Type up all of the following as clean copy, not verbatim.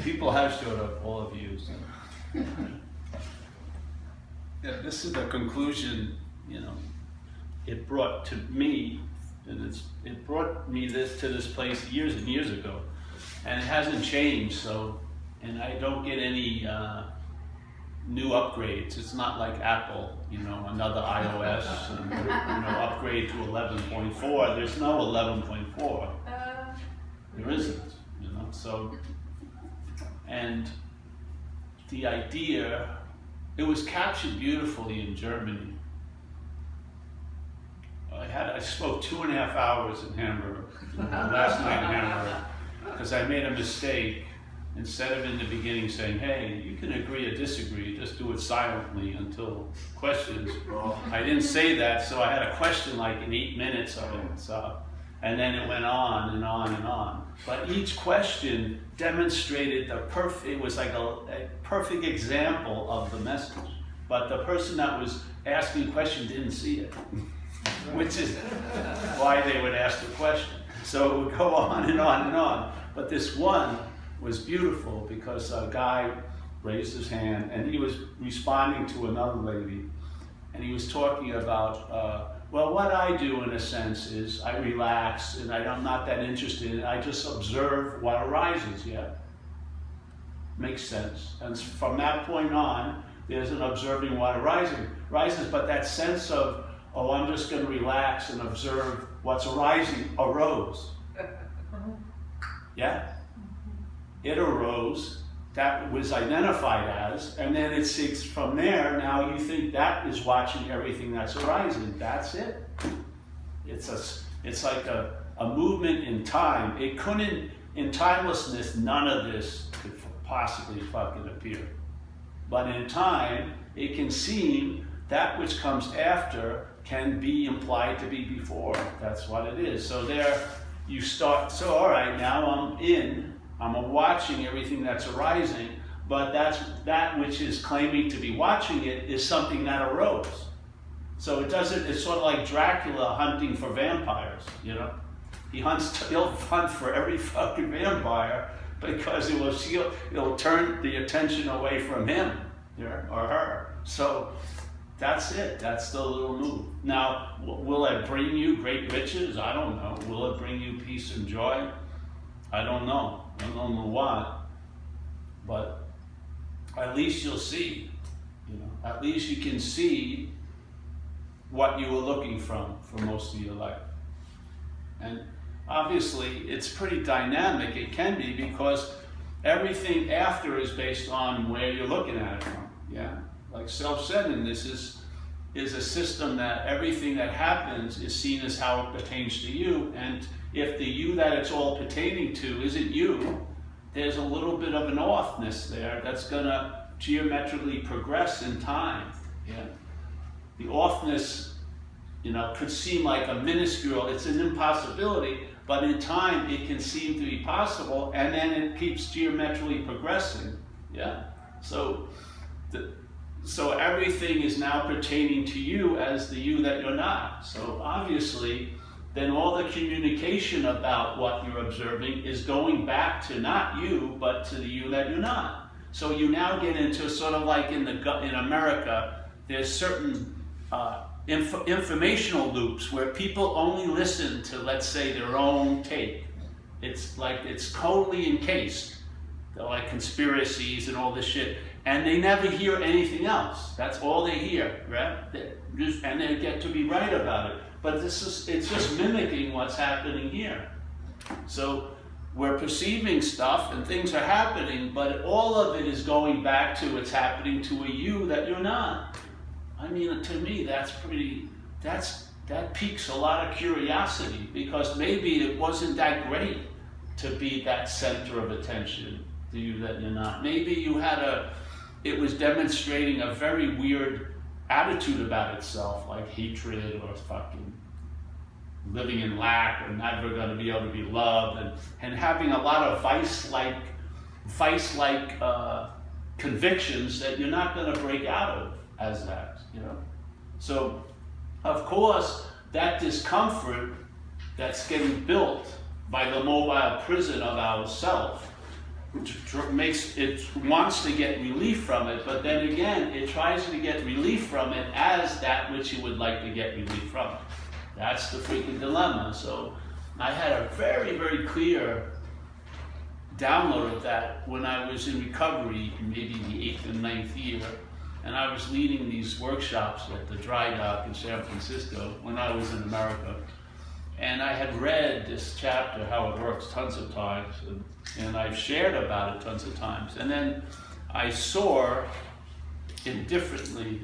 people have showed up, all of you. So. Yeah, this is the conclusion, you know, it brought to me, and it brought me to this place years and years ago, and it hasn't changed. So, and I don't get any new upgrades. It's not like Apple, you know, another iOS, and, you know, upgrade to 11.4. There's no 11.4. There isn't, you know. So, and the idea, it was captured beautifully in Germany. I spoke 2.5 hours in Hamburg, last night in Hamburg, because I made a mistake. Instead of in the beginning saying, hey, you can agree or disagree, just do it silently until questions. Well, I didn't say that, so I had a question like in 8 minutes of it. So, and then it went on and on and on. But each question demonstrated it was like a perfect example of the message. But the person that was asking the question didn't see it, which is why they would ask the question. So it would go on and on and on. But this one was beautiful because a guy raised his hand and he was responding to another lady, and he was talking about, well, what I do in a sense is I relax and I'm not that interested in it. I just observe what arises, yeah? Makes sense. And from that point on, there's an observing what arises, but that sense of, oh, I'm just going to relax and observe what's arising arose. Yeah? It arose, that was identified as, and then it's from there, now you think that is watching everything that's arising. That's it. It's like a movement in time. It couldn't, in timelessness, none of this could possibly fucking appear. But in time, it can seem that which comes after can be implied to be before. That's what it is. So there you start, so all right, now I'm watching everything that's arising, but that which is claiming to be watching it is something that arose. So it's sort of like Dracula hunting for vampires, you know? He'll hunt for every fucking vampire because it'll turn the attention away from him, or her. So that's it, that's the little move. Now, will it bring you great riches? I don't know. Will it bring you peace and joy? I don't know. I don't know what, but at least you'll see, you know, at least you can see what you were looking for most of your life. And obviously it's pretty dynamic, it can be, because everything after is based on where you're looking at it from, yeah? Like self-centeredness is a system that everything that happens is seen as how it pertains to you, and if the you that it's all pertaining to isn't you, there's a little bit of an offness there that's gonna geometrically progress in time. Yeah? The offness, you know, could seem like a minuscule, it's an impossibility, but in time it can seem to be possible, and then it keeps geometrically progressing. Yeah? So everything is now pertaining to you as the you that you're not. So obviously, then all the communication about what you're observing is going back to not you, but to the you that you're not. So you now get into sort of like in America, there's certain informational loops where people only listen to, let's say, their own take. It's like it's totally encased. They're like conspiracies and all this shit. And they never hear anything else. That's all they hear, right? And they get to be right about it. But it's just mimicking what's happening here. So we're perceiving stuff and things are happening, but all of it is going back to it's happening to a you that you're not. I mean, to me, that piques a lot of curiosity, because maybe it wasn't that great to be that center of attention, to you that you're not. Maybe it was demonstrating a very weird attitude about itself, like hatred or fucking living in lack or never going to be able to be loved, and having a lot of vice-like convictions that you're not going to break out of as that, you know. So, of course, that discomfort that's getting built by the mobile prison of ourself it wants to get relief from it, but then again, it tries to get relief from it as that which you would like to get relief from. That's the freaking dilemma. So I had a very, very clear download of that when I was in recovery, maybe the 8th and 9th year, and I was leading these workshops at the dry dock in San Francisco when I was in America. And I had read this chapter, How It Works, tons of times, and I've shared about it tons of times. And then I saw it differently.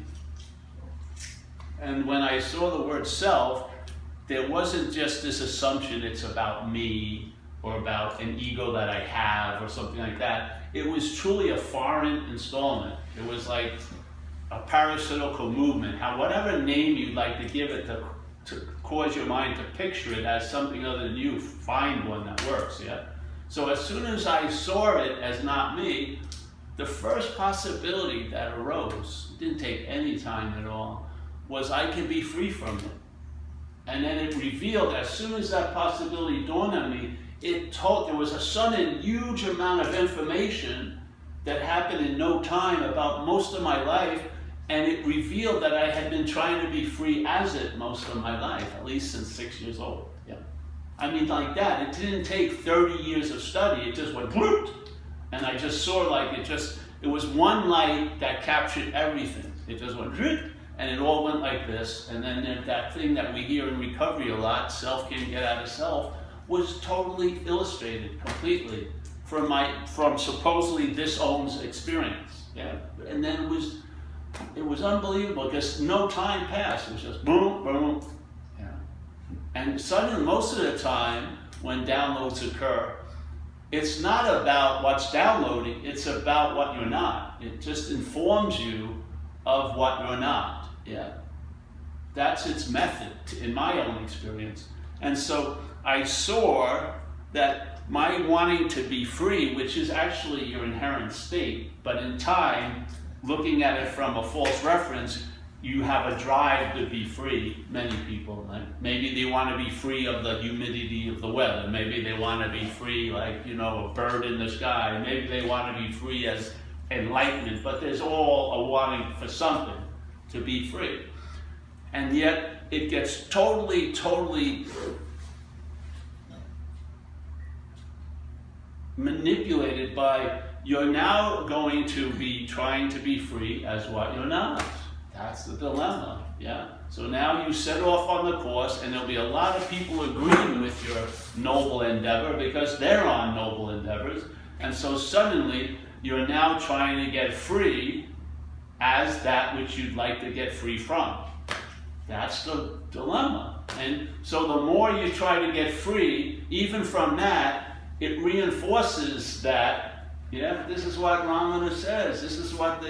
And when I saw the word self, there wasn't just this assumption it's about me or about an ego that I have or something like that. It was truly a foreign installment. It was like a parasitical movement, whatever name you'd like to give it to cause your mind to picture it as something other than you, find one that works, yeah? So as soon as I saw it as not me, the first possibility that arose, it didn't take any time at all, was I could be free from it. And then it revealed, as soon as that possibility dawned on me, there was a sudden huge amount of information that happened in no time about most of my life, and it revealed that I had been trying to be free as it most of my life, at least since 6 years old. Yeah. I mean, like that. It didn't take 30 years of study. It just went whoop, and I just saw like it was one light that captured everything. It just went whoop, and it all went like this. And then that thing that we hear in recovery a lot, self can't get out of self, was totally illustrated completely from supposedly this owns experience. Yeah. And then it was unbelievable because no time passed. It was just boom, boom. Yeah. And suddenly, most of the time, when downloads occur, it's not about what's downloading, it's about what you're not. It just informs you of what you're not. Yeah. That's its method, in my own experience. And so I saw that my wanting to be free, which is actually your inherent state, but in time, looking at it from a false reference, you have a drive to be free, many people. Like maybe they want to be free of the humidity of the weather. Maybe they want to be free like, a bird in the sky. Maybe they want to be free as enlightenment. But there's all a wanting for something to be free. And yet it gets totally manipulated by you're now going to be trying to be free as what you're not. That's the dilemma, yeah? So now you set off on the course, and there'll be a lot of people agreeing with your noble endeavor because they're on noble endeavors. And so suddenly, you're now trying to get free as that which you'd like to get free from. That's the dilemma. And so the more you try to get free, even from that, it reinforces that. Yeah, this is what Ramana says. This is what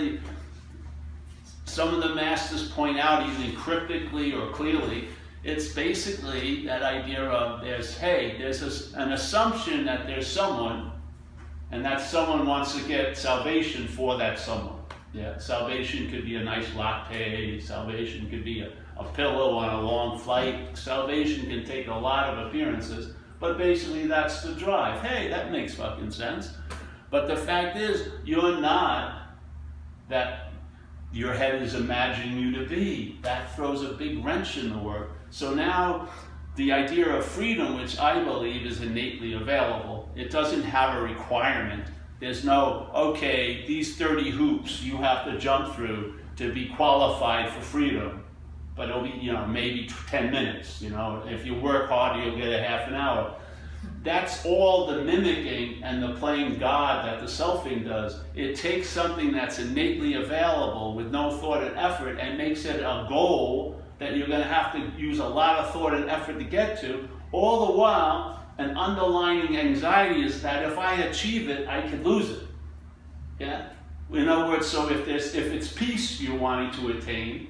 some of the masters point out, either cryptically or clearly. It's basically that idea of there's an assumption that there's someone, and that someone wants to get salvation for that someone. Yeah, salvation could be a nice latte. Salvation could be a pillow on a long flight. Salvation can take a lot of appearances, but basically that's the drive. Hey, that makes fucking sense. But the fact is, you're not that your head is imagining you to be. That throws a big wrench in the work. So now, the idea of freedom, which I believe is innately available, it doesn't have a requirement. There's no, okay, these 30 hoops you have to jump through to be qualified for freedom. But it'll be, maybe 10 minutes. If you work hard, you'll get a half an hour. That's all the mimicking and the playing God that the selfing does. It takes something that's innately available with no thought and effort and makes it a goal that you're going to have to use a lot of thought and effort to get to. All the while, an underlying anxiety is that if I achieve it, I could lose it. Yeah? In other words, so if it's peace you're wanting to attain,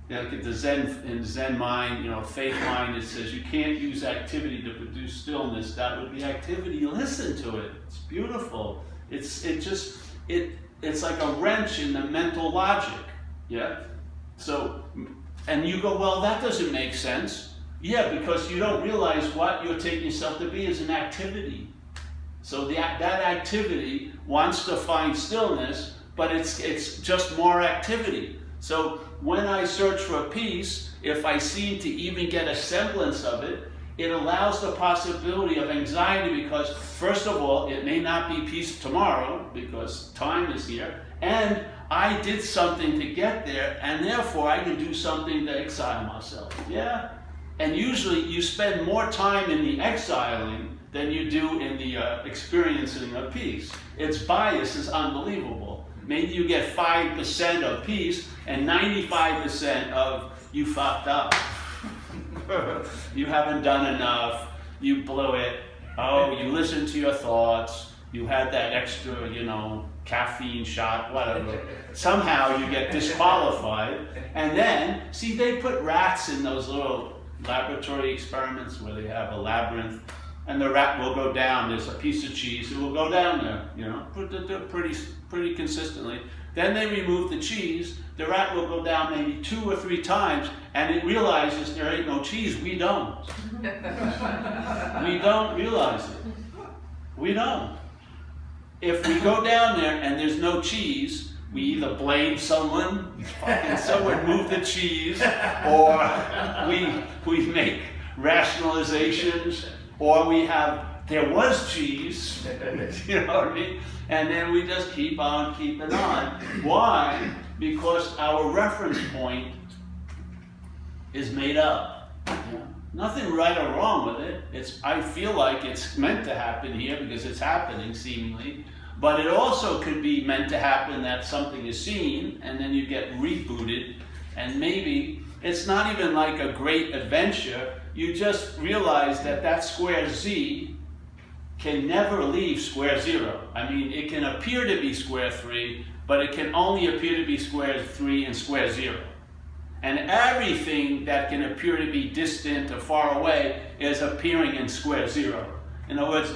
in the Zen mind, faith mind, it says you can't use activity to produce stillness. That would be activity. Listen to it. It's beautiful. It's like a wrench in the mental logic. Yeah. So, and you go, well, that doesn't make sense. Yeah, because you don't realize what you're taking yourself to be is an activity. So that activity wants to find stillness, but it's just more activity. So when I search for peace, if I seem to even get a semblance of it, it allows the possibility of anxiety, because first of all, it may not be peace tomorrow because time is here, and I did something to get there, and therefore I can do something to exile myself. Yeah? And usually you spend more time in the exiling than you do in the experiencing of peace. Its bias is unbelievable. Maybe you get 5% of peace and 95% of you fucked up. You haven't done enough, you blew it, oh, you listened to your thoughts, you had that extra, caffeine shot, whatever. Somehow you get disqualified, and then, see, they put rats in those little laboratory experiments where they have a labyrinth, and the rat will go down, there's a piece of cheese, it will go down there, pretty consistently. Then they remove the cheese, the rat will go down maybe 2 or 3 times, and it realizes there ain't no cheese. We don't. We don't realize it. We don't. If we go down there and there's no cheese, we either blame someone, someone moved the cheese, or we make rationalizations, or we have, there was cheese, you know what I mean? And then we just keep on keeping on. Why? Because our reference point is made up. Nothing right or wrong with it. I feel like it's meant to happen here because it's happening seemingly, but it also could be meant to happen that something is seen and then you get rebooted, and maybe it's not even like a great adventure. You just realize that square Z can never leave square 0. I mean, it can appear to be square 3, but it can only appear to be square 3 and square 0. And everything that can appear to be distant or far away is appearing in square 0. In other words,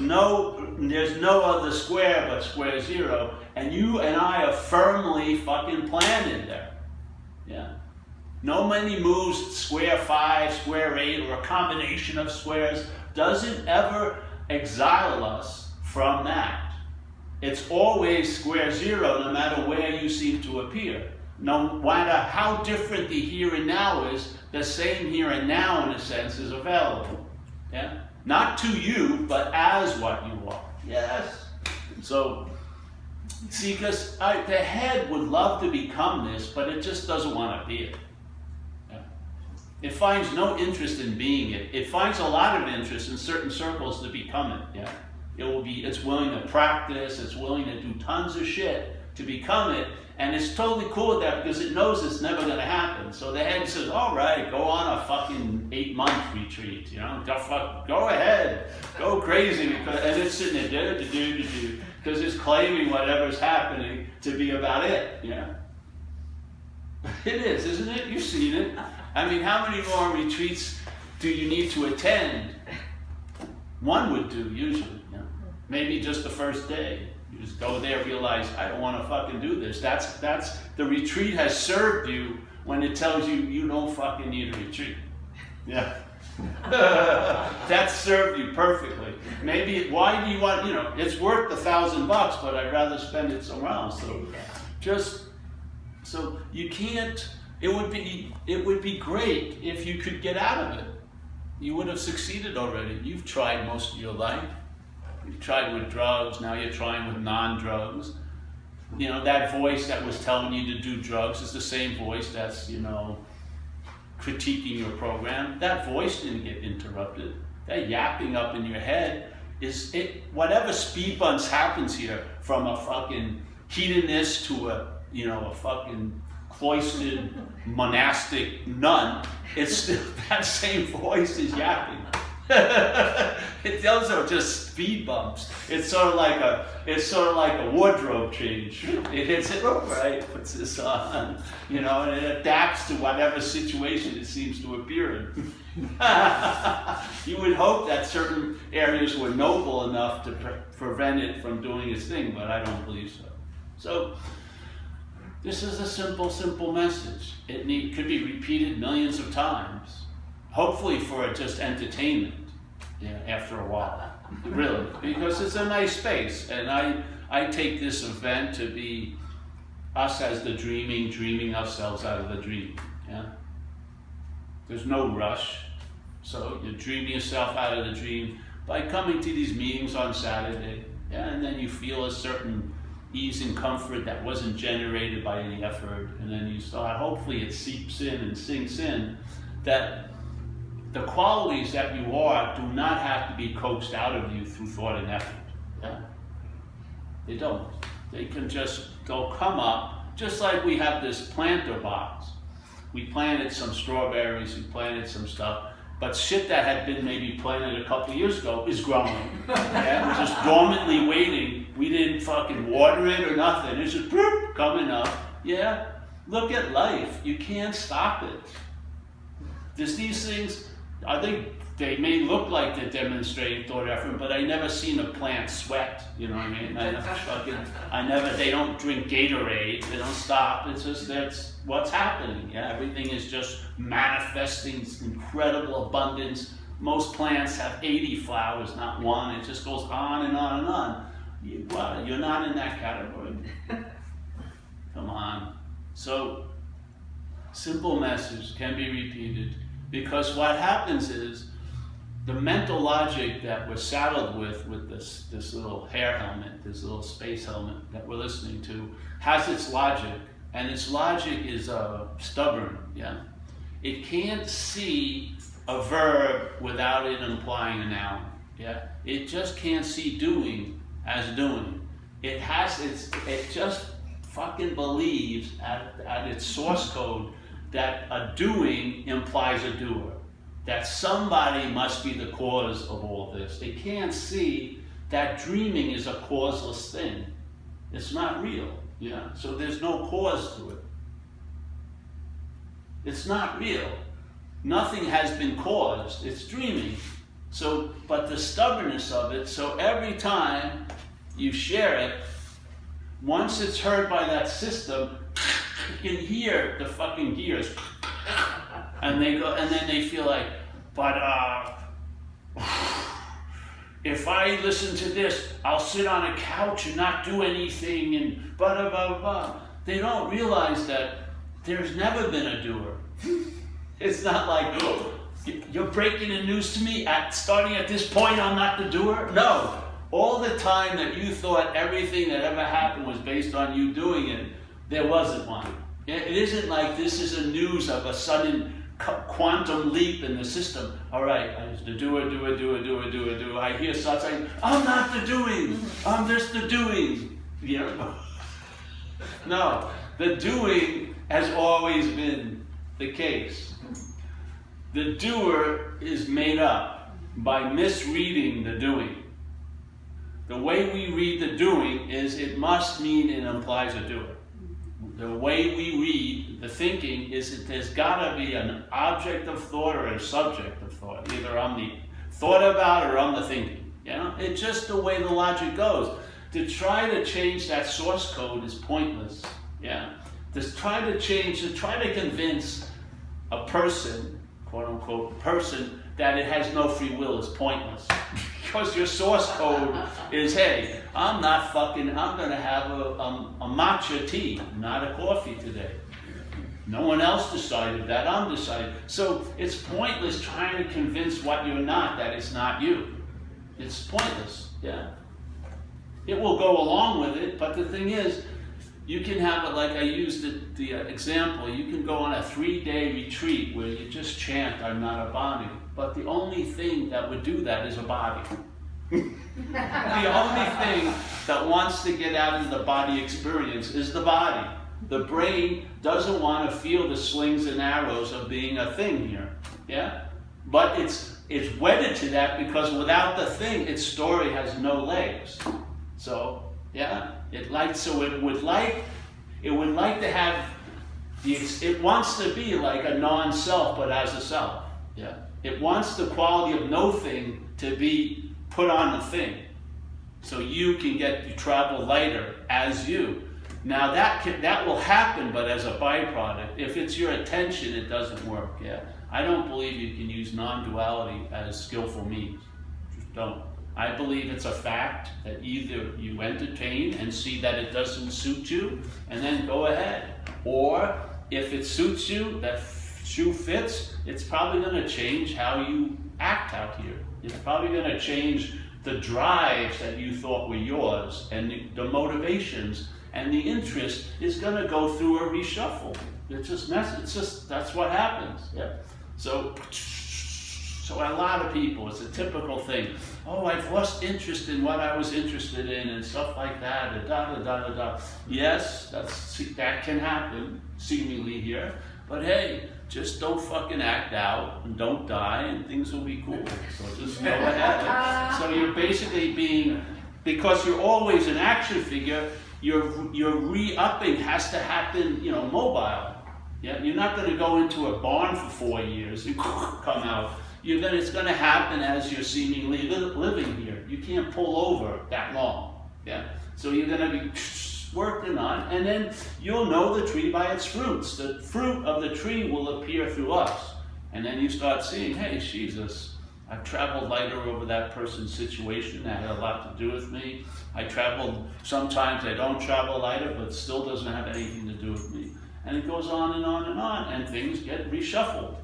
there's no other square but square 0, and you and I are firmly fucking planted there. Yeah. No many moves, square 5, square 8, or a combination of squares doesn't ever exile us from that. It's always square 0 no matter where you seem to appear. No matter how different the here and now is, the same here and now in a sense is available. Yeah? Not to you, but as what you are. Yes. So, see, because the head would love to become this, but it just doesn't want to be it. It finds no interest in being it. It finds a lot of interest in certain circles to become it. Yeah, it's willing to practice. It's willing to do tons of shit to become it, and it's totally cool with that because it knows it's never going to happen. So the head says, "All right, go on a fucking 8-month retreat. Go ahead, go crazy," and it's sitting there because it's claiming whatever's happening to be about it. Yeah, it is, isn't it? You've seen it. I mean, how many more retreats do you need to attend? One would do, usually. Maybe just the first day. You just go there, realize, I don't want to fucking do this. That's the retreat has served you when it tells you you don't fucking need a retreat. Yeah. That served you perfectly. Maybe, why do you want, it's worth $1,000, but I'd rather spend it somewhere else. So you can't. It would be great if you could get out of it. You would have succeeded already. You've tried most of your life. You've tried with drugs, now you're trying with non-drugs. That voice that was telling you to do drugs is the same voice that's, critiquing your program. That voice didn't get interrupted. That yapping up in your head is it. Whatever speed bumps happens here, from a fucking hedonist to a fucking cloistered monastic nun, it's still that same voice is yapping. Those are just speed bumps. It's sort of like a wardrobe change. It hits it right, puts this on, and it adapts to whatever situation it seems to appear in. You would hope that certain areas were noble enough to prevent it from doing its thing, but I don't believe so. So this is a simple message. It could be repeated millions of times, hopefully for just entertainment, after a while. Really, because it's a nice space, and I take this event to be us as the dreaming ourselves out of the dream. Yeah. There's no rush, so you're dreaming yourself out of the dream by coming to these meetings on Saturday. Yeah, and then you feel a certain ease and comfort that wasn't generated by any effort, and then you start. Hopefully, it seeps in and sinks in that the qualities that you are do not have to be coaxed out of you through thought and effort. Yeah? They don't. They can just come up, just like we have this planter box. We planted some strawberries, we planted some stuff, but shit that had been maybe planted a couple of years ago is growing. Yeah? We're just dormantly waiting. We didn't fucking water it or nothing. It's just boop, coming up. Yeah? Look at life. You can't stop it. There's these things. I think they may look like they're demonstrating thought effort, but I never seen a plant sweat. You know what I mean? They don't drink Gatorade. They don't stop. It's just that's what's happening. Yeah, everything is just manifesting incredible abundance. Most plants have 80 flowers, not one. It just goes on and on and on. You're not in that category. Come on. So, simple message can be repeated. Because what happens is the mental logic that we're saddled with this little hair helmet, this little space helmet that we're listening to, has its logic, and its logic is stubborn. Yeah, it can't see a verb without it implying a noun. Yeah, it just can't see doing as doing. It just fucking believes at its source code that a doing implies a doer, that somebody must be the cause of all this. It can't see that dreaming is a causeless thing. It's not real, yeah? So there's no cause to it. It's not real. Nothing has been caused, it's dreaming. So, but the stubbornness of it, so every time you share it, once it's heard by that system, you can hear the fucking gears, and they go, and then they feel like, but if I listen to this, I'll sit on a couch and not do anything, and blah blah blah blah. They don't realize that there's never been a doer. It's not like, oh, you're breaking the news to me starting at this point. I'm not the doer. No, all the time that you thought everything that ever happened was based on you doing it. There wasn't one. It isn't like this is a news of a sudden quantum leap in the system. All right, I was the doer. I hear start saying, I'm not the doing. I'm just the doing. You know? No, the doing has always been the case. The doer is made up by misreading the doing. The way we read the doing is it must mean it implies a doer. The way we read the thinking is that there's got to be an object of thought or a subject of thought. Either I'm the thought about or I'm the thinking. You know, it's just the way the logic goes. To try to change that source code is pointless. Yeah, to try to convince a person, quote unquote, person, that it has no free will is pointless. Because your source code is, hey, I'm going to have a matcha tea, not a coffee today. No one else decided that, I'm deciding. So it's pointless trying to convince what you're not that it's not you. It's pointless, yeah. It will go along with it, but the thing is, you can have it like I used the example, you can go on a 3-day retreat where you just chant, I'm not a body. But the only thing that would do that is a body. The only thing that wants to get out of the body experience is the body. The brain doesn't want to feel the slings and arrows of being a thing here. Yeah? But it's wedded to that because without the thing, its story has no legs. So, yeah, it would like to have it wants to be like a non-self but as a self. Yeah. It wants the quality of no thing to be put on the thing. So you can travel lighter as you. Now that will happen, but as a byproduct. If it's your attention, it doesn't work. Yeah. I don't believe you can use non-duality as skillful means. Just don't. I believe it's a fact that either you entertain and see that it doesn't suit you, and then go ahead. Or if it suits you, that shoe fits, it's probably going to change how you act out here. It's probably going to change the drives that you thought were yours, and the motivations and the interest is going to go through a reshuffle. It's just that's what happens. Yeah. So a lot of people, it's a typical thing. Oh, I've lost interest in what I was interested in and stuff like that. And da da da da da. Yes, that can happen seemingly here. But hey, just don't fucking act out and don't die, and things will be cool. So just go ahead. So you're basically being, because you're always an action figure, your re-upping has to happen, mobile. Yeah, you're not going to go into a barn for 4 years and come out. It's going to happen as you're seemingly living here. You can't pull over that long. Yeah, so you're going to be working on, and then you'll know the tree by its fruits. The fruit of the tree will appear through us, and then you start seeing, hey, Jesus, I've traveled lighter over that person's situation. That had a lot to do with me. Sometimes I don't travel lighter, but it still doesn't have anything to do with me. And it goes on and on and on, and things get reshuffled.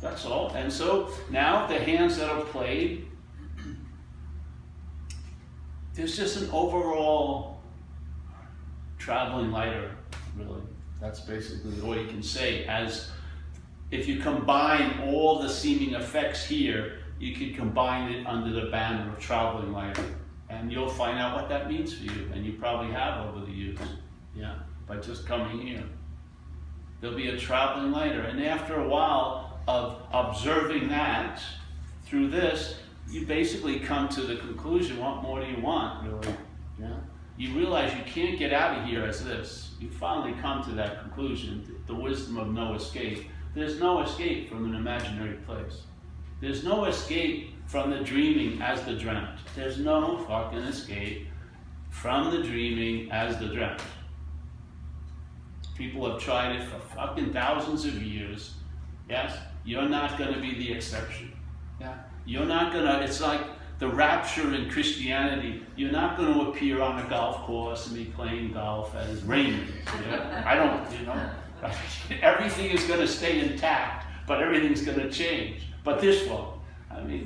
That's all. And so now the hands that are played, there's just an overall traveling lighter, really. That's basically all you can say. As if you combine all the seeming effects here, you can combine it under the banner of traveling lighter. And you'll find out what that means for you. And you probably have over the years, by just coming here. There'll be a traveling lighter. And after a while of observing that through this, you basically come to the conclusion, what more do you want, really? Yeah. You realize you can't get out of here as this. You finally come to that conclusion, the wisdom of no escape. There's no escape from an imaginary place. There's no escape from the dreaming as the dreamt. There's no fucking escape from the dreaming as the dreamt. People have tried it for fucking thousands of years. Yes? You're not going to be the exception. Yeah? You're not going to, it's like the rapture in Christianity. You're not going to appear on a golf course and be playing golf as Raymond. Yeah? I don't, everything is going to stay intact, but everything's going to change. But this won't.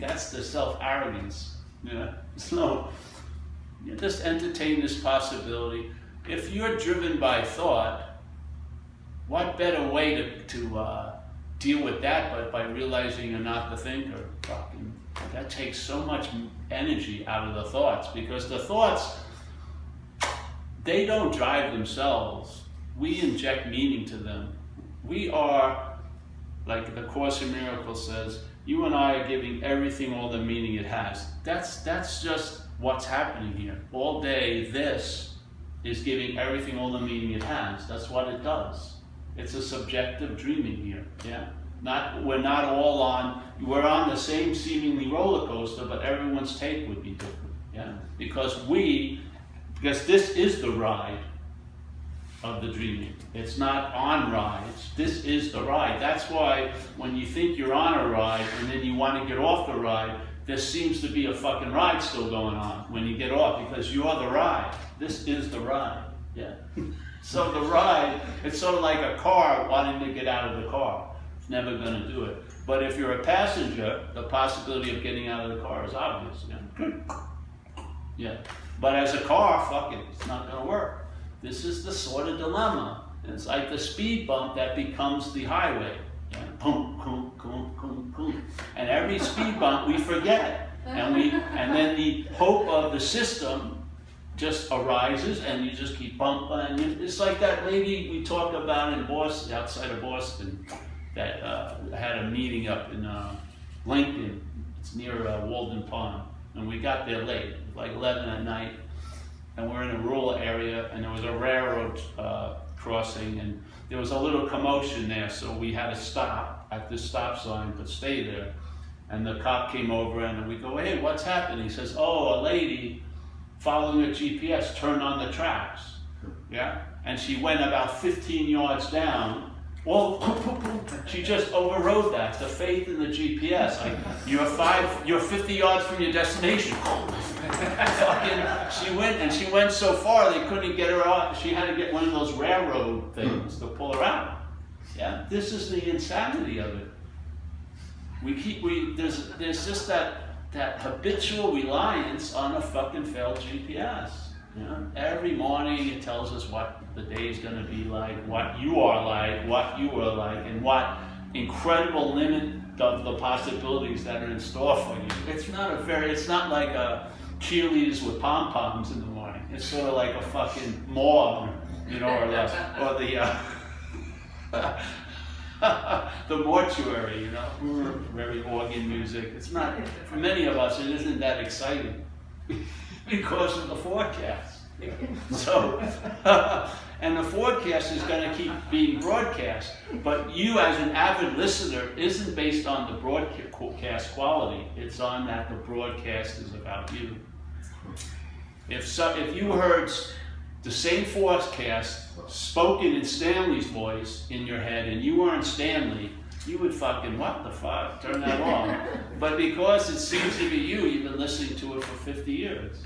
That's the self-arrogance. Yeah? So, just entertain this possibility. If you're driven by thought, what better way to deal with that but by realizing you're not the thinker? That takes so much energy out of the thoughts, because the thoughts, they don't drive themselves. We inject meaning to them. We are, like the Course in Miracles says, you and I are giving everything all the meaning it has. That's just what's happening here. All day, this is giving everything all the meaning it has. That's what it does. It's a subjective dreaming here. Yeah. We're not all we're on the same seemingly roller coaster, but everyone's take would be different. Yeah. Because this is the ride of the dreaming. It's not on rides. This is the ride. That's why when you think you're on a ride and then you want to get off the ride, there seems to be a fucking ride still going on when you get off, because you're the ride. This is the ride. Yeah. So the ride, it's sort of like a car wanting to get out of the car. It's never going to do it. But if you're a passenger, the possibility of getting out of the car is obvious. Yeah. But as a car, fuck it, it's not going to work. This is the sort of dilemma. It's like the speed bump that becomes the highway. Yeah. Boom, boom, boom, boom, boom. And every speed bump we forget. And then the hope of the system just arises, and you just keep bumping. It's like that lady we talked about in Boston, outside of Boston, that had a meeting up in Lincoln. It's near Walden Pond, and we got there late, like 11 at night, and we're in a rural area, and there was a railroad crossing, and there was a little commotion there, so we had to stop at this stop sign, but stay there. And the cop came over, and we go, hey, what's happening? He says, oh, a lady following a GPS turned on the tracks. Yeah? And she went about 15 yards down, Well, she just overrode that. The faith in the GPS. Like, you're 50 yards from your destination. Fucking, she went so far they couldn't get her out. She had to get one of those railroad things to pull her out. Yeah, this is the insanity of it. There's just that habitual reliance on a fucking failed GPS. You know? Every morning it tells us what the day is going to be like, what you are like, and what incredible limit of the possibilities that are in store for you. It's not like a cheerleaders with pom-poms in the morning. It's sort of like a fucking morgue, you know, or the mortuary, you know, very organ music. It's not, for many of us, it isn't that exciting because of the forecast. So, and the forecast is going to keep being broadcast, but you as an avid listener isn't based on the broadcast quality. It's on that the broadcast is about you. If you heard the same forecast spoken in Stanley's voice in your head and you weren't Stanley, you would fucking, what the fuck, turn that on. But because it seems to be you, you've been listening to it for 50 years.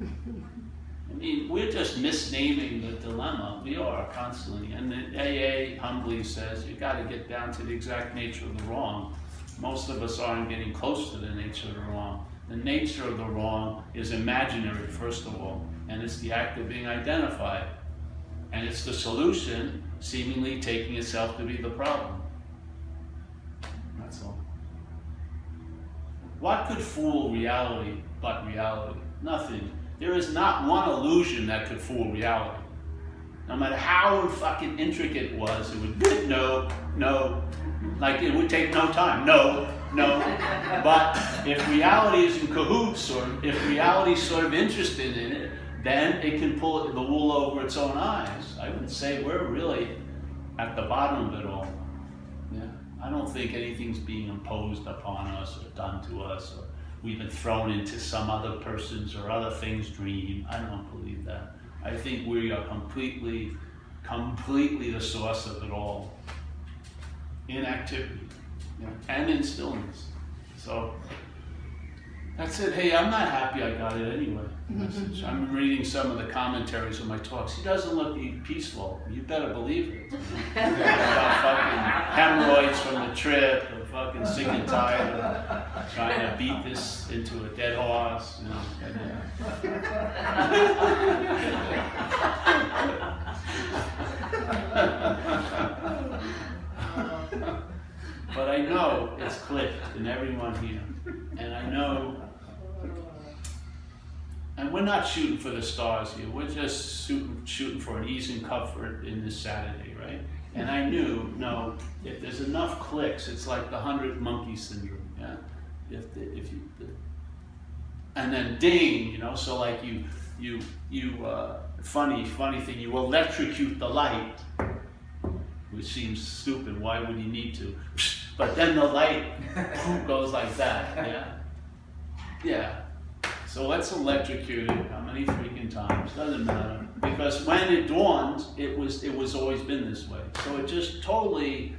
I mean, we're just misnaming the dilemma. We are constantly. And the AA humbly says, you got to get down to the exact nature of the wrong. Most of us aren't getting close to the nature of the wrong. The nature of the wrong is imaginary, first of all, and it's the act of being identified. And it's the solution seemingly taking itself to be the problem. That's all. What could fool reality but reality? Nothing. There is not one illusion that could fool reality. No matter how fucking intricate it was, it would, no, like it would take no time, no. But if reality is in cahoots, or if reality is sort of interested in it, then it can pull the wool over its own eyes. I would say we're really at the bottom of it all. Yeah. I don't think anything's being imposed upon us or done to us, or we've been thrown into some other person's or other thing's dream. I don't believe that. I think we are completely the source of it all. In activity, yeah, and in stillness. So that's it. Hey, I'm not happy I got it anyway. I'm reading some of the commentaries of my talks. He doesn't look peaceful. You better believe it. About fucking hemorrhoids from the trip, or fucking sick and tired of trying to beat this into a dead horse. You know. But I know it's clicked in everyone here. And I know, and we're not shooting for the stars here. We're just shooting for an ease and comfort in this Saturday, right? And I knew, no, if there's enough clicks, it's like the 100 monkey syndrome, yeah? And then ding, you know, so like funny thing, you electrocute the light, which seems stupid, why would you need to? But then the light goes like that, yeah? Yeah. So let's electrocute it, how many freaking times, doesn't matter. Because when it dawns, it was always been this way. So it just totally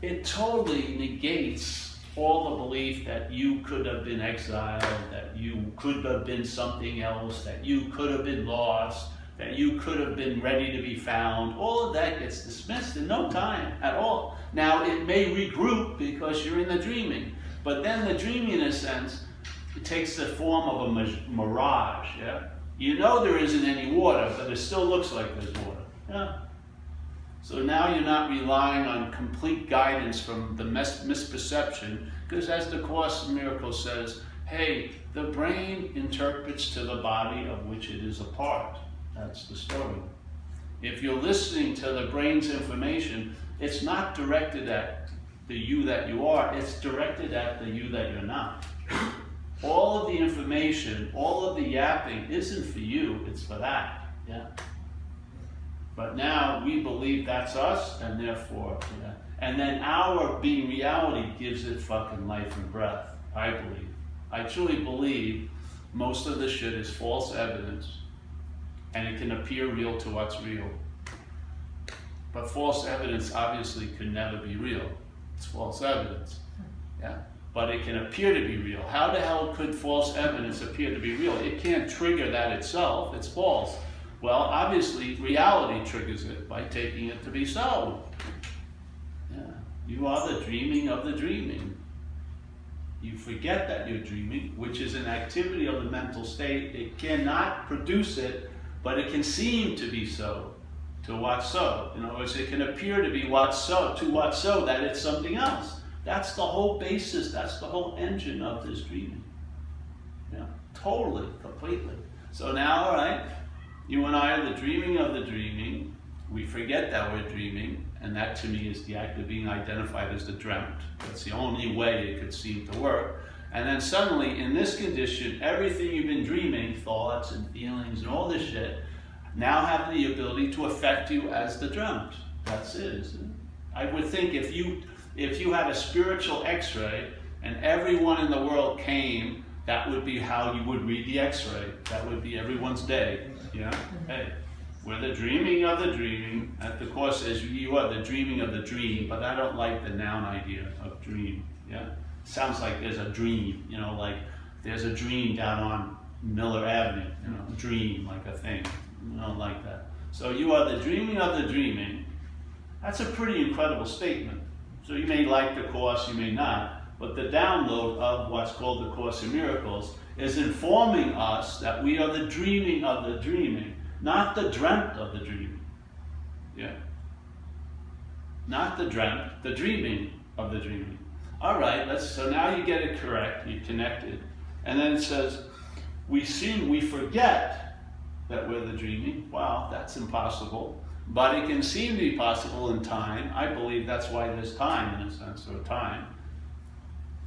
negates all the belief that you could have been exiled, that you could have been something else, that you could have been lost, that you could have been ready to be found. All of that gets dismissed in no time at all. Now, it may regroup because you're in the dreaming, but then the dreaming, in a sense, it takes the form of a mirage, yeah? You know there isn't any water, but it still looks like there's water, yeah? So now you're not relying on complete guidance from the misperception, because as the Course in Miracles says, hey, the brain interprets to the body of which it is a part. That's the story. If you're listening to the brain's information, it's not directed at the you that you are, it's directed at the you that you're not. All of the information, all of the yapping isn't for you, it's for that, yeah? But now we believe that's us, and therefore, yeah. And then our being reality gives it fucking life and breath, I believe. I truly believe most of the shit is false evidence, and it can appear real to what's real. But false evidence obviously could never be real. It's false evidence. Yeah? But it can appear to be real. How the hell could false evidence appear to be real? It can't trigger that itself. It's false. Well, obviously, reality triggers it by taking it to be so. Yeah. You are the dreaming of the dreaming. You forget that you're dreaming, which is an activity of the mental state. It cannot produce it, but it can seem to be so. To what's so. In other words, it can appear to be what's so, to what's so, that it's something else. That's the whole basis, that's the whole engine of this dreaming. Yeah, totally, completely. So now, all right, you and I are the dreaming of the dreaming. We forget that we're dreaming, and that to me is the act of being identified as the dreamt. That's the only way it could seem to work. And then suddenly, in this condition, everything you've been dreaming, thoughts and feelings and all this shit, now have the ability to affect you as the dreamt. That's it, isn't it? I would think if you had a spiritual x-ray and everyone in the world came, that would be how you would read the x-ray. That would be everyone's day. Yeah? Hey, we're the dreaming of the dreaming. And the Course says you are the dreaming of the dream, but I don't like the noun idea of dream. Yeah? Sounds like there's a dream, you know, like there's a dream down on Miller Avenue, you know, dream, like a thing. I don't like that. So you are the dreaming of the dreaming. That's a pretty incredible statement. So you may like the Course, you may not, but the download of what's called the Course in Miracles is informing us that we are the dreaming of the dreaming, not the dreamt of the dreaming. Yeah? Not the dreamt, the dreaming of the dreaming. All right, so now you get it correct, you connected. And then it says, we forget that we're the dreaming. Wow, that's impossible. But it can seem to be possible in time. I believe that's why there's time, in a sense, or time.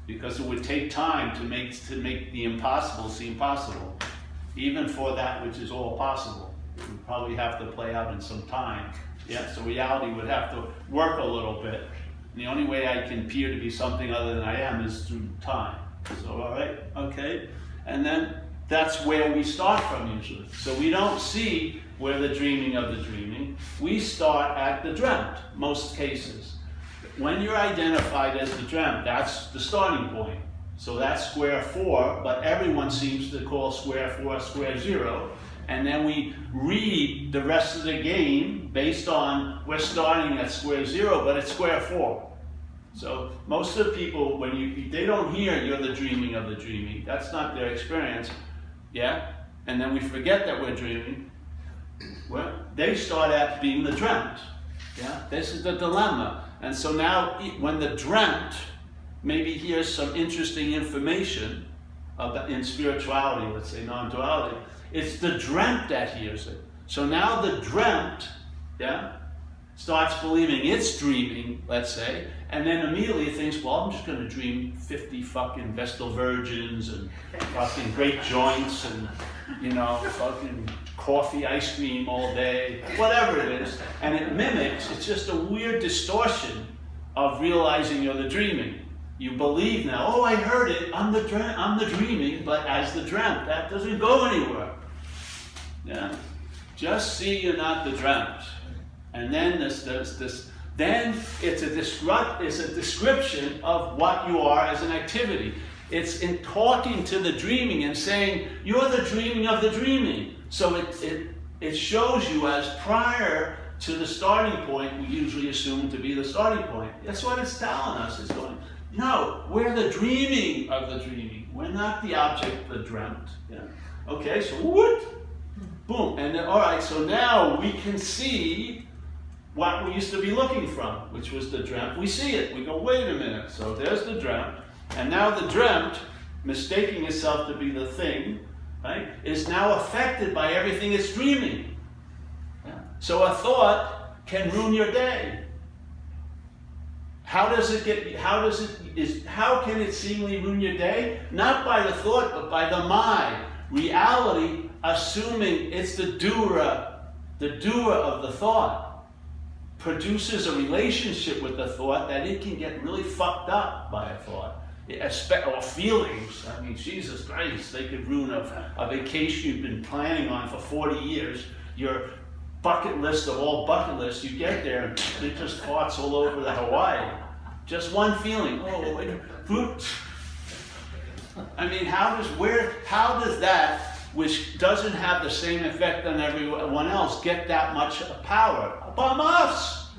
Because it would take time to make the impossible seem possible. Even for that which is all possible. It would probably have to play out in some time. Yeah, so reality would have to work a little bit. And the only way I can appear to be something other than I am is through time. So, all right, okay. And then that's where we start from usually. So we don't see where the dreaming of the dreaming. We start at the dreamt, most cases. When you're identified as the dreamt, that's the starting point. So that's square 4, but everyone seems to call square 4 square 0. And then we read the rest of the game based on we're starting at square 0, but it's square 4. So most of the people, they don't hear you're the dreaming of the dreaming. That's not their experience. Yeah? And then we forget that we're dreaming. Well, they start at being the dreamt. Yeah? This is the dilemma. And so now, when the dreamt maybe hears some interesting information in spirituality, let's say non-duality, it's the dreamt that hears it. So now the dreamt, yeah, starts believing it's dreaming, let's say, and then immediately thinks, well, I'm just going to dream 50 fucking Vestal Virgins and fucking great joints and, you know, fucking coffee, ice cream all day, whatever it is. And it mimics, it's just a weird distortion of realizing you're the dreaming. You believe now, oh, I heard it, I'm the dreaming, but as the dreamt, that doesn't go anywhere. Yeah? Just see you're not the dreamt. And then then it's a description of what you are as an activity. It's in talking to the dreaming and saying, you're the dreaming of the dreaming. So it shows you as prior to the starting point, we usually assume to be the starting point. That's what it's telling us. It's going, no, we're the dreaming of the dreaming. We're not the object, the dreamt. Yeah. Okay, so what? Boom. And then, all right, so now we can see what we used to be looking from, which was the dreamt. We see it. We go, wait a minute. So there's the dreamt. And now the dreamt, mistaking itself to be the thing, right, is now affected by everything it's dreaming. Yeah. So a thought can ruin your day. How can it seemingly ruin your day? Not by the thought, but by the mind. Reality, assuming it's the doer of the thought, produces a relationship with the thought that it can get really fucked up by a thought. Or feelings. I mean, Jesus Christ, they could ruin a vacation you've been planning on for 40 years. You're bucket list of all bucket lists, you get there and it just farts all over the Hawaii. Just one feeling. Oh, wait. I mean, how does that, which doesn't have the same effect on everyone else, get that much power? From us.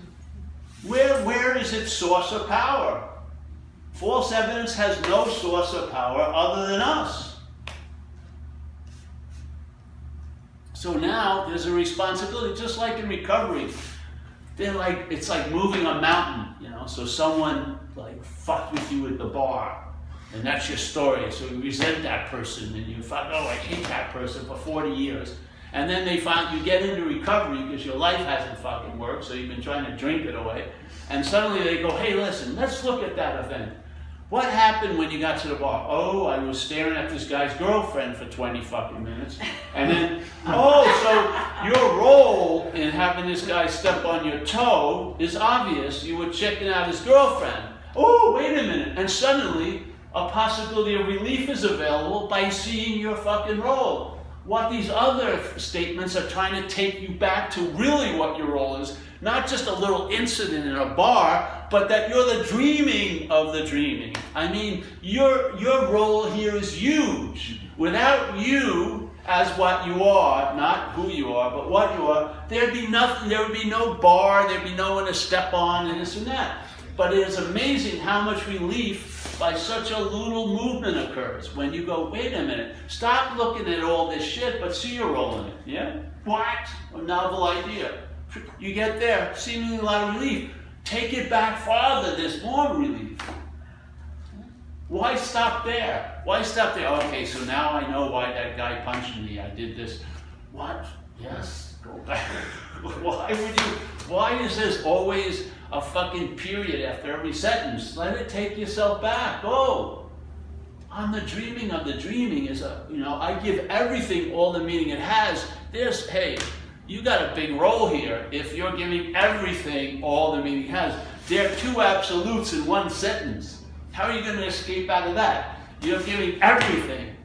Where is its source of power? False evidence has no source of power other than us. So now there's a responsibility, just like in recovery. It's like moving a mountain, you know. So someone like fucked with you at the bar, and that's your story. So you resent that person, and you thought, oh, I hate that person for 40 years. And then you get into recovery because your life hasn't fucking worked, so you've been trying to drink it away. And suddenly they go, hey, listen, let's look at that event. What happened when you got to the bar? Oh, I was staring at this guy's girlfriend for 20 fucking minutes. And then, so your role in having this guy step on your toe is obvious. You were checking out his girlfriend. Oh, wait a minute. And suddenly, a possibility of relief is available by seeing your fucking role. What these other statements are trying to take you back to really what your role is. Not just a little incident in a bar, but that you're the dreaming of the dreaming. I mean, your role here is huge. Without you as what you are, not who you are, but what you are, there'd be nothing, there would be no bar, there'd be no one to step on and this and that. But it is amazing how much relief by such a little movement occurs when you go, wait a minute, stop looking at all this shit, but see your role in it. Yeah? What? A novel idea. You get there, seemingly a lot of relief. Take it back farther, there's more relief. Why stop there? Why stop there? Okay, so now I know why that guy punched me. I did this. What? Yes, go back. Why is this always a fucking period after every sentence? Let it take yourself back. Go. On the dreaming of the dreaming is I give everything all the meaning it has. You got a big role here if you're giving everything all the meaning it has. There are two absolutes in one sentence. How are you going to escape out of that? You're giving everything.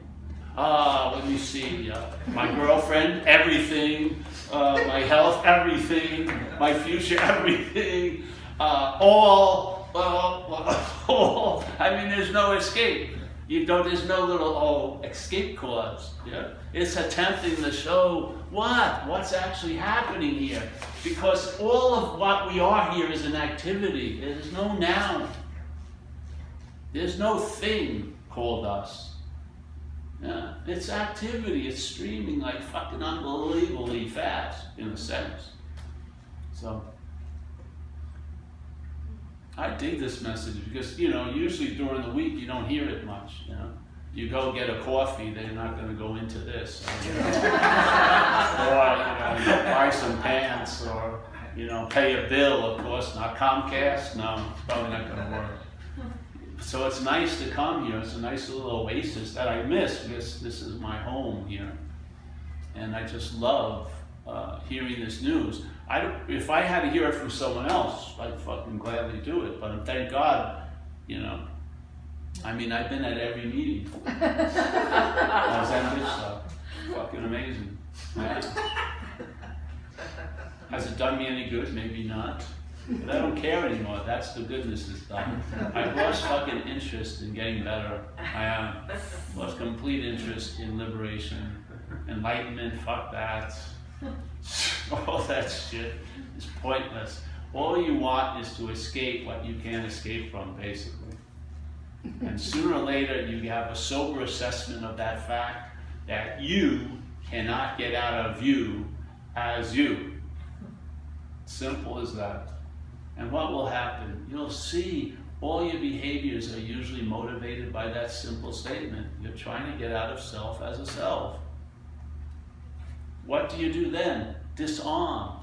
Let me see. My girlfriend, everything. My health, everything. My future, everything. All. I mean, there's no escape. There's no little escape clause. Yeah? It's attempting to show what's actually happening here. Because all of what we are here is an activity. There's no noun. There's no thing called us. Yeah? It's activity. It's streaming like fucking unbelievably fast, in a sense. So I dig this message because, usually during the week you don't hear it much, You go get a coffee, they're not going to go into this. Or buy some pants or, pay a bill, of course, not Comcast. No, it's probably not going to work. So it's nice to come here. It's a nice little oasis that I miss because this is my home here. And I just love hearing this news. If I had to hear it from someone else, I'd fucking gladly do it. But thank God, I've been at every meeting. That stuff. Fucking amazing. Yeah. Has it done me any good? Maybe not. But I don't care anymore. That's the goodness is done. I've lost fucking interest in getting better. I lost complete interest in liberation. Enlightenment, fuck that. All that shit is pointless. All you want is to escape what you can't escape from, basically. And sooner or later, you have a sober assessment of that fact that you cannot get out of you as you. Simple as that. And what will happen? You'll see all your behaviors are usually motivated by that simple statement. You're trying to get out of self as a self. What do you do then? Disarm.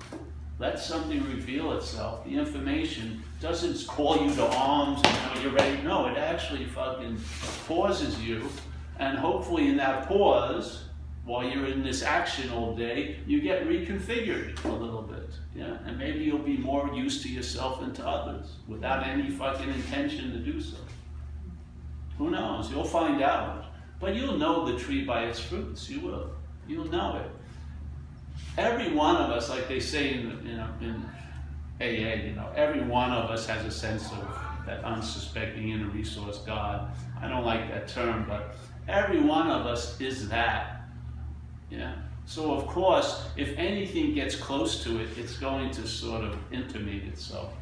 Let something reveal itself. The information doesn't call you to arms and you're ready. No, it actually fucking pauses you. And hopefully in that pause, while you're in this action all day, you get reconfigured a little bit. Yeah? And maybe you'll be more used to yourself and to others without any fucking intention to do so. Who knows? You'll find out. But you'll know the tree by its fruits. You will. You'll know it. every one of us, like they say in AA, every one of us has a sense of that unsuspecting inner resource, God. I don't like that term, but every one of us is that. Yeah. So of course, if anything gets close to it, it's going to sort of intimate itself.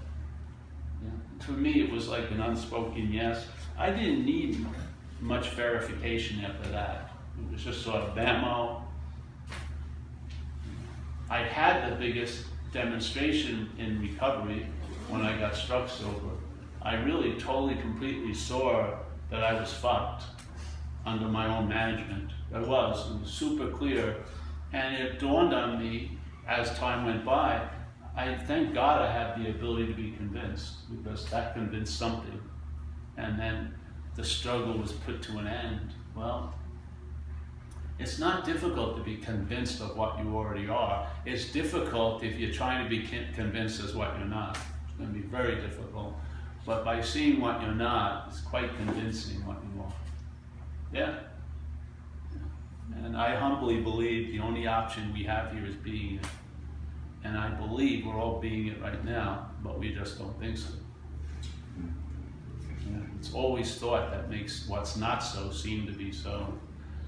Yeah. For me, it was like an unspoken yes. I didn't need much verification after that. It was just sort of bammo. I had the biggest demonstration in recovery when I got struck sober. I really totally, completely saw that I was fucked under my own management. It was super clear. And it dawned on me as time went by, I thank God I have the ability to be convinced, because that convinced something. And then the struggle was put to an end. Well, it's not difficult to be convinced of what you already are. It's difficult if you're trying to be convinced as what you're not. It's going to be very difficult. But by seeing what you're not, it's quite convincing what you are. Yeah? And I humbly believe the only option we have here is being it. And I believe we're all being it right now, but we just don't think so. Yeah? It's always thought that makes what's not so seem to be so.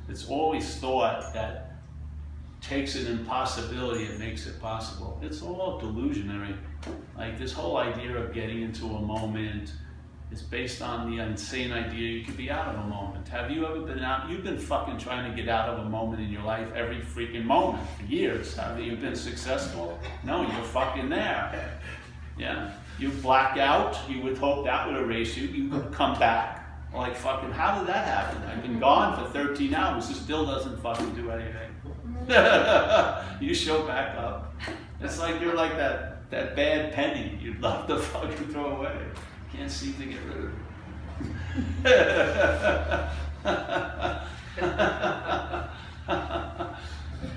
It's always thought that takes an impossibility and makes it possible. It's all delusionary. Like this whole idea of getting into a moment is based on the insane idea you could be out of a moment. Have you ever been out? You've been fucking trying to get out of a moment in your life every freaking moment for years. Have you been successful? No, you're fucking there. Yeah. You black out, you would hope that would erase you. You would come back. Like fucking, how did that happen? I've been gone for 13 hours. It still doesn't fucking do anything. You show back up. It's like you're like that bad penny you'd love to fucking throw away. Can't seem to get rid of it.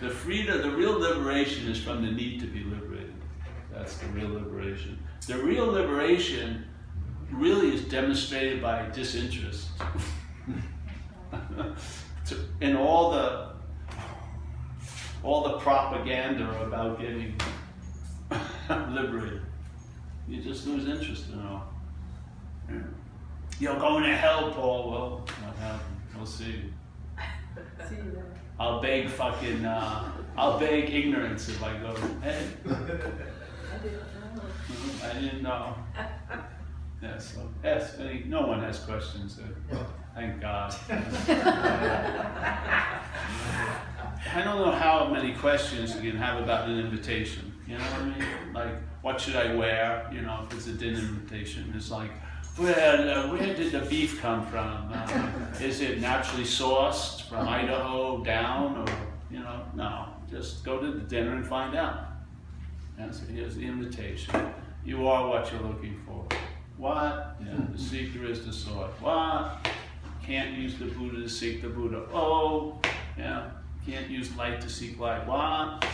The freedom, the real liberation is from the need to be liberated. That's the real liberation. The real liberation really is demonstrated by disinterest in all the propaganda about getting liberated. You just lose interest in it all. You're going to hell, Paul. Well, what happened? We'll see. See you there. I'll beg ignorance if I go, hey. I didn't know. Yeah, so yes, no one has questions. Thank God. I don't know how many questions you can have about an invitation. You know what I mean? Like, what should I wear? You know, if it's a dinner invitation, it's like, well, where did the beef come from? Is it naturally sourced from Idaho down, or no? Just go to the dinner and find out. And so here's the invitation. You are what you're looking for. What? Yeah, the seeker is the sword. What? Can't use the Buddha to seek the Buddha. Oh, yeah. Can't use light to seek light. What?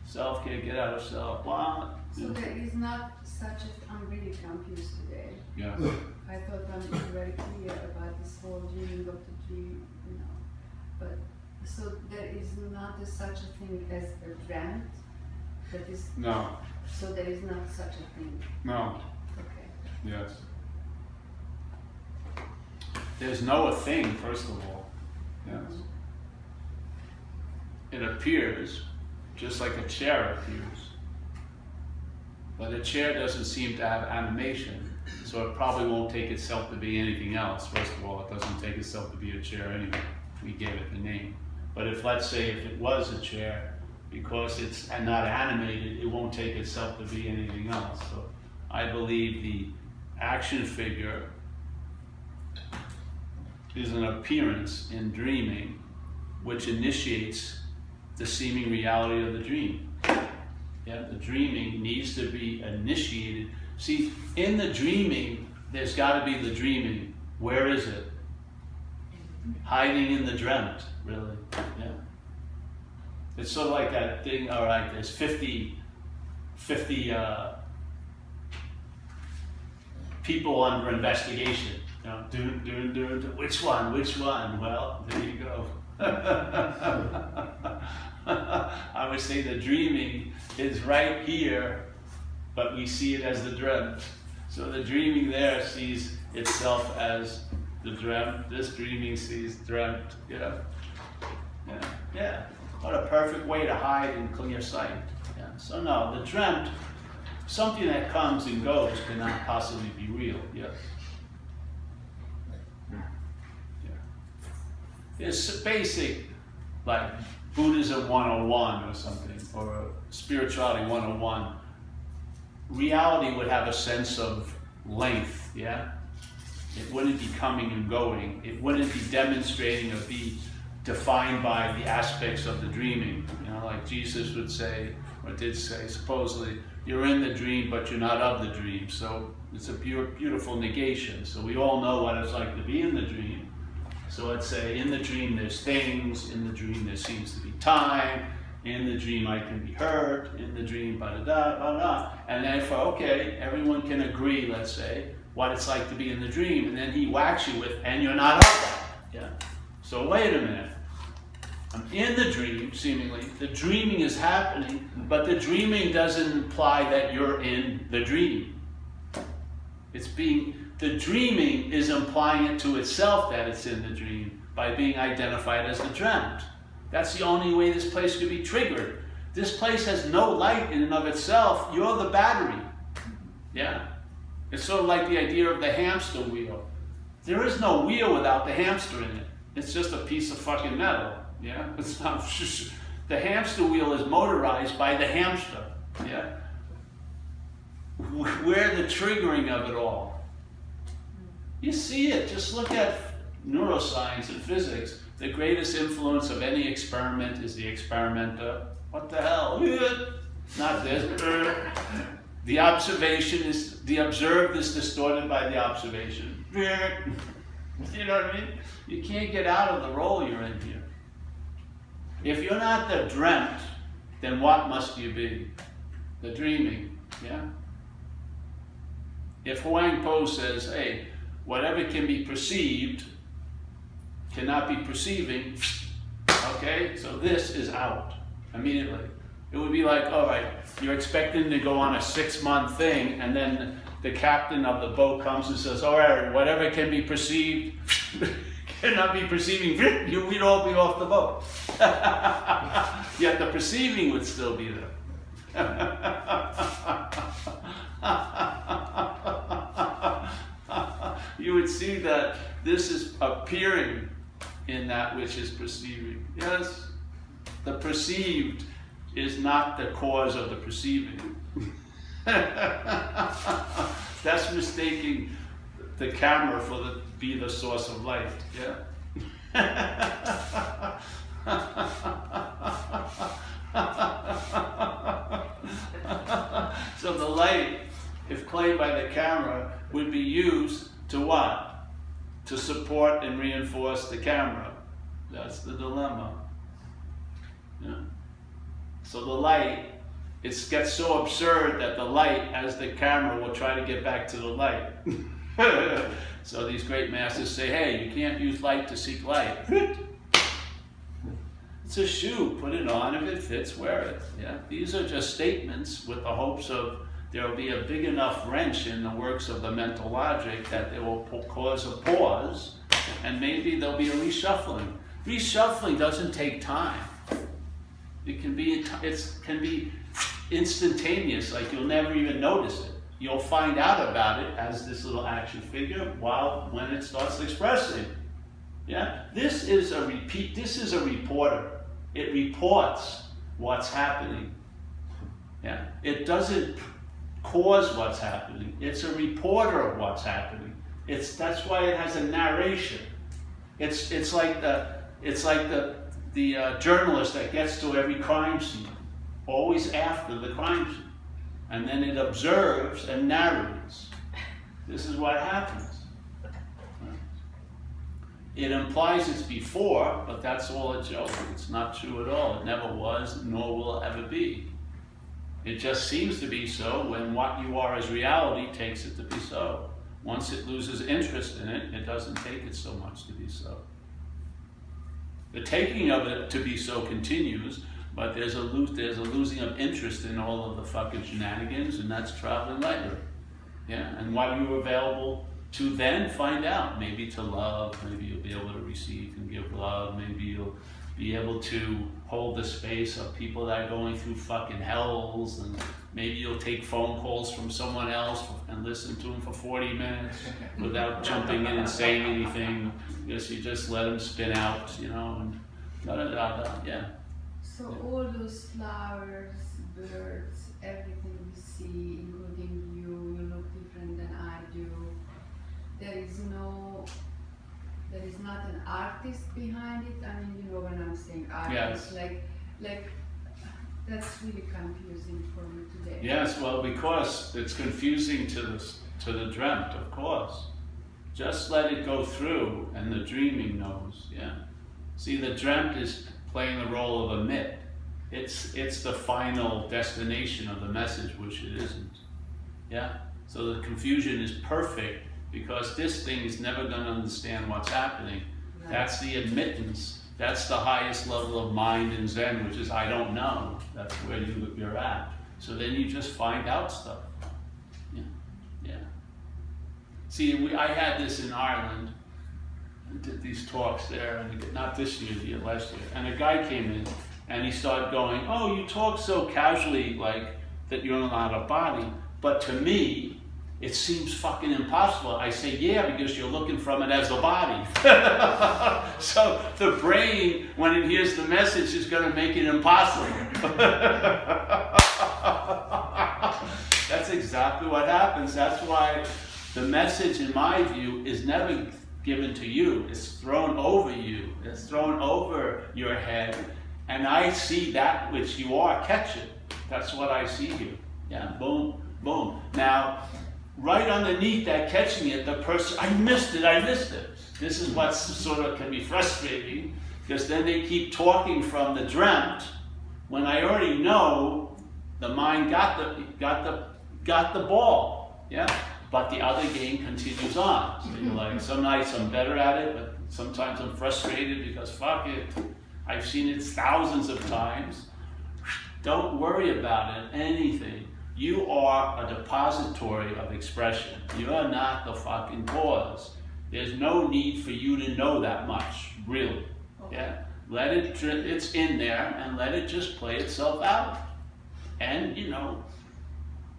Self can't get out of self. What? So there is not such a, I'm really confused today. Yeah. I thought I'm very clear about this whole dreaming of the dream, But so there is not such a thing as a grant. That is. No. So there is not such a thing. No. Okay. Yes. There's no a thing, first of all. Yes. It appears just like a chair appears. But a chair doesn't seem to have animation, so it probably won't take itself to be anything else. First of all, it doesn't take itself to be a chair anyway. We gave it the name. But if, let's say, if it was a chair, because it's not animated, it won't take itself to be anything else. So I believe the action figure is an appearance in dreaming which initiates the seeming reality of the dream. Yeah, the dreaming needs to be initiated. See, in the dreaming, there's got to be the dreaming. Where is it? Hiding in the dreamt, really. Yeah. It's sort of like that thing, all right, there's 50 people under investigation. Which one? Well, there you go. I would say the dreaming is right here, but we see it as the dreamt. So the dreaming there sees itself as the dreamt. This dreaming sees dreamt. Yeah. What a perfect way to hide in clear sight. Yeah. So no, the dreamt, something that comes and goes, cannot possibly be real. Yes. It's basic, like Buddhism 101 or something, or Spirituality 101. Reality would have a sense of length, yeah? It wouldn't be coming and going. It wouldn't be demonstrating or be defined by the aspects of the dreaming. You know, like Jesus would say, or did say, supposedly, you're in the dream, but you're not of the dream. So it's a beautiful negation. So we all know what it's like to be in the dream. So let's say in the dream there's things, in the dream there seems to be time, in the dream I can be hurt, in the dream ba-da-da. And then okay, everyone can agree, let's say, what it's like to be in the dream, and then he whacks you with, and you're not of that. Yeah. So wait a minute. I'm in the dream, seemingly. The dreaming is happening, but the dreaming doesn't imply that you're in the dream. The dreaming is implying it to itself that it's in the dream by being identified as the dreamt. That's the only way this place could be triggered. This place has no light in and of itself. You're the battery. Yeah. It's sort of like the idea of the hamster wheel. There is no wheel without the hamster in it. It's just a piece of fucking metal. Yeah. It's not. The hamster wheel is motorized by the hamster. Yeah. We're the triggering of it all. You see it. Just look at neuroscience and physics. The greatest influence of any experiment is the experimenter. What the hell? Not this. The observation is, the observed is distorted by the observation. You know what I mean? You can't get out of the role you're in here. If you're not the dreamt, then what must you be? The dreaming, yeah? If Huang Po says, hey, whatever can be perceived cannot be perceiving, okay? So this is out immediately. It would be like, all right, you're expecting to go on a 6-month thing, and then the captain of the boat comes and says, all right, whatever can be perceived cannot be perceiving, we'd all be off the boat. Yet the perceiving would still be there. You would see that this is appearing in that which is perceiving. Yes, the perceived is not the cause of the perceiving. That's mistaking the camera for be the source of light. Yeah. So the light, if played by the camera, would be used to what? To support and reinforce the camera. That's the dilemma. Yeah. So the light, it gets so absurd that the light, as the camera, will try to get back to the light. So these great masters say, hey, you can't use light to seek light. It's a shoe, put it on, if it fits, wear it. Yeah? These are just statements with the hopes of there will be a big enough wrench in the works of the mental logic that it will cause a pause, and maybe there'll be a reshuffling. Reshuffling doesn't take time. It can be instantaneous, like you'll never even notice it. You'll find out about it as this little action figure when it starts expressing. Yeah? This is a reporter. It reports what's happening. Yeah? It doesn't cause what's happening. It's a reporter of what's happening. That's why it has a narration. It's like the journalist that gets to every crime scene, always after the crime scene, and then it observes and narrates. This is what happens. It implies it's before, but that's all a joke. It's not true at all. It never was, nor will it ever be. It just seems to be so when what you are as reality takes it to be so. Once it loses interest in it, it doesn't take it so much to be so. The taking of it to be so continues, But there's a losing of interest in all of the fucking shenanigans, and that's traveling lighter. Yeah, and what are you available to then find out? Maybe to love, maybe you'll be able to receive and give love, maybe you'll be able to hold the space of people that are going through fucking hells, and maybe you'll take phone calls from someone else and listen to them for 40 minutes without jumping in and saying anything, because you just let them spin out, you know, and da-da-da-da, yeah. So all those flowers, birds, everything you see, including you look different than I do. There is not an artist behind it. I mean, you know when I'm saying artist, Yes. like that's really confusing for me today. Yes, well, because it's confusing to the dreamt, of course. Just let it go through, and the dreaming knows, yeah. See, the dreamt is playing the role of a myth. It's the final destination of the message, which it isn't. Yeah? So the confusion is perfect because this thing is never going to understand what's happening. Right. That's the admittance. That's the highest level of mind in Zen, which is I don't know. That's where you're at. So then you just find out stuff. Yeah. Yeah. See, I had this in Ireland. Did these talks there, and not this year, the year last year. And a guy came in, and he started going, "Oh, you talk so casually, like that you're not a body, but to me, it seems fucking impossible." I say, "Yeah, because you're looking from it as a body." So the brain, when it hears the message, is going to make it impossible. That's exactly what happens. That's why the message, in my view, is never given to you. It's thrown over you. It's thrown over your head. And I see that which you are, catch it. That's what I see here. Yeah, boom, boom. Now, right underneath that catching it, the person, I missed it. This is what sort of can be frustrating, because then they keep talking from the dreamt, when I already know the mind got the ball. Yeah? But the other game continues on. So you're like, some nights I'm better at it, but sometimes I'm frustrated because fuck it. I've seen it thousands of times. Don't worry about it, anything. You are a depository of expression. You are not the fucking cause. There's no need for you to know that much, really. Okay. Yeah? Let it, it's in there, and let it just play itself out. And, you know,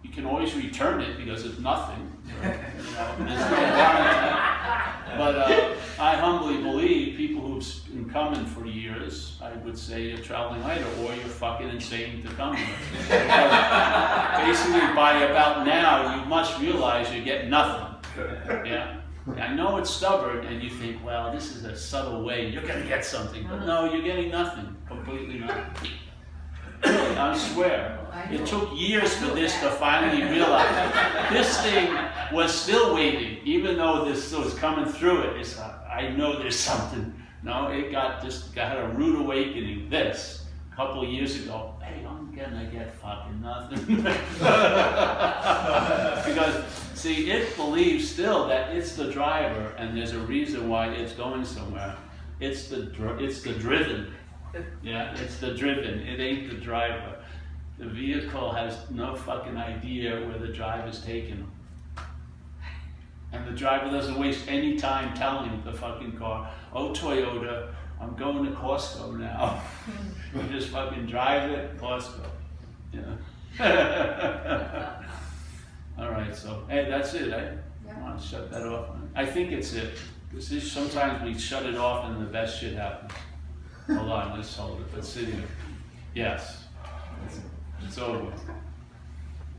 you can always return it because it's nothing. Right? You know, there's no warranty. But I humbly believe people who've been coming for years, I would say you're traveling lighter, or you're fucking insane to come here. Because basically by about now, you must realize you're getting nothing. Yeah? I know it's stubborn, and you think, well, this is a subtle way, you're going to get something. But no, you're getting nothing. Completely nothing. I swear. It took years for this to finally realize it. This thing was still waiting, even though this was coming through it. It's I know there's something. No, it got a rude awakening. This a couple of years ago. Hey, I'm gonna get fucking nothing. Because see, it believes still that it's the driver, and there's a reason why it's going somewhere. It's the driven. Yeah, it's the driven. It ain't the driver. The vehicle has no fucking idea where the driver's taking them. And the driver doesn't waste any time telling the fucking car, "Oh, Toyota, I'm going to Costco now." You just fucking drive it, Costco. Yeah. All right, so, hey, that's it, eh? Yeah. I want to shut that off. I think it's it. Because sometimes we shut it off and the best shit happens. Hold on, let's hold it. Let's sit here. Yes. It's over.